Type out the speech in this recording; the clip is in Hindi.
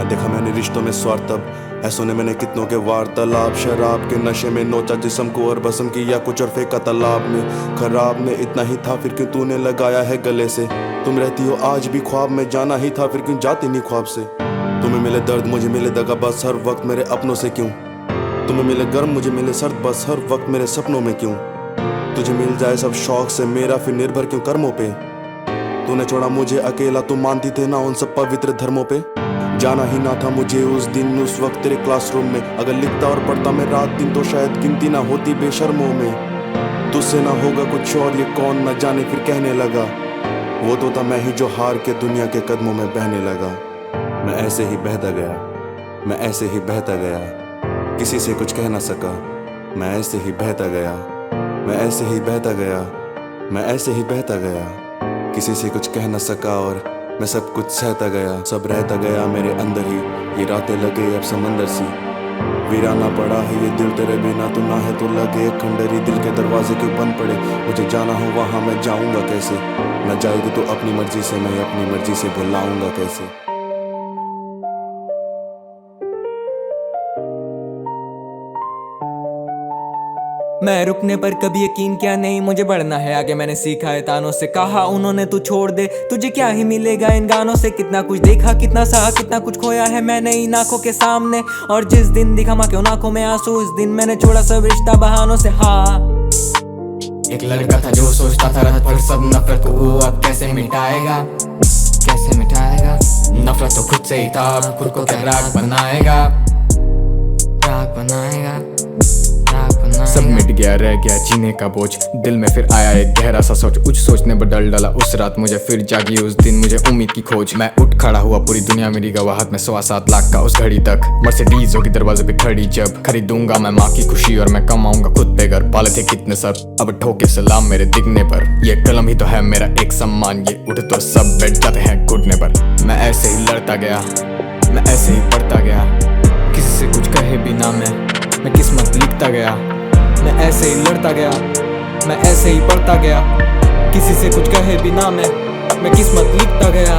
न देखा मैंने रिश्तों में स्वार्थ तब, ऐसों ने मैंने कितनों के वार्तालाप, शराब के नशे में नोचा जिस्म को और भस्म किया कुछ और फेंका तालाब में। खराब में इतना ही था फिर क्यों तूने लगाया है गले से, तुम रहती हो आज भी ख्वाब में, जाना ही था फिर क्यों जाती नहीं ख्वाब से। तुम्हें मिले दर्द मुझे मिले दगा बस हर वक्त मेरे अपनों से क्यों, तुम्हें मिले गर्म मुझे मिले सर्द बस हर वक्त मेरे सपनों में क्यों। तुझे मिल जाए सब शौक से मेरा फिर निर्भर क्यों कर्मों पे, तूने छोड़ा मुझे अकेला, तुम मानती थे ना उन सब पवित्र धर्मों पे। जाना ही ना था मुझे उस दिन उस वक्त तेरे क्लासरूम में, अगर लिखता और पढ़ता मैं रात दिन तो शायद गिनती ना होती बेशर्मों में। तुझसे ना होगा कुछ और ये कौन न जाने फिर कहने लगा, वो तो था मैं ही जो हार के दुनिया के कदमों में बहने लगा। मैं ऐसे ही बहता गया, मैं ऐसे ही बहता गया, किसी से कुछ कह ना सका। मैं ऐसे ही बहता गया, मैं ऐसे ही बहता गया, मैं ऐसे ही बहता गया, किसी से कुछ कह ना सका और मैं सब कुछ सहता गया। सब रहता गया मेरे अंदर ही, ये रातें लगे अब समंदर सी, वीराना पड़ा है ये दिल तेरे बिना, तू ना है तो लगे खंडरी। दिल के दरवाजे क्यों बंद पड़े, मुझे जाना हो वहाँ मैं जाऊँगा कैसे, न जाएगी तो अपनी मर्जी से, मैं अपनी मर्जी से बुलाऊँगा कैसे। मैं रुकने पर कभी यकीन किया नहीं, मुझे बढ़ना है आगे मैंने सीखा है तानों से। कहा उन्होंने तू छोड़ दे, तुझे क्या ही मिलेगा इन गानों से। कितना कुछ देखा कितना सहा कितना कुछ खोया है मैंने इन आंखों के सामने, और जिस दिन दिखा माँ क्यों आंखों में आंसू, उस दिन मैंने छोड़ा सब रिश्ता बहानों से। हाँ एक लड़का था जो सोचता था रात भर सब नफरत को वो अब कैसे मिटाएगा, कैसे मिटाएगा। नफरत तो खुद से ही था, अब खुद को क्या राग बनाएगा, राग बनाएगा। सब मिट गया रह गया जीने का बोझ, दिल में फिर आया एक गहरा सा सोच। कुछ सोचने पर डर डाला उस रात मुझे, फिर जागी उस दिन मुझे उम्मीद की खोज। मैं उठ खड़ा हुआ पूरी दुनिया मेरी गवाहत में, 7.25 लाख का उस घड़ी तक। मर्सिडीज होगी दरवाजे पे खड़ी जब, खरीदूंगा मैं माँ की खुशी और मैं कमाऊंगा खुद पे घर। पाले थे कितने सर अब ठोके सलाम मेरे दिखने पर, ये कलम ही तो है मेरा एक सम्मान, ये उठ तो सब बैठ जाते हैं घुटने पर। मैं ऐसे ही लड़ता गया, मैं ऐसे ही पढ़ता गया, किसी से कुछ कहे बिना मैं किस्मत लिखता गया। मैं ऐसे ही लड़ता गया, मैं ऐसे ही पढ़ता गया, किसी से कुछ कहे बिना मैं किस्मत लिखता गया।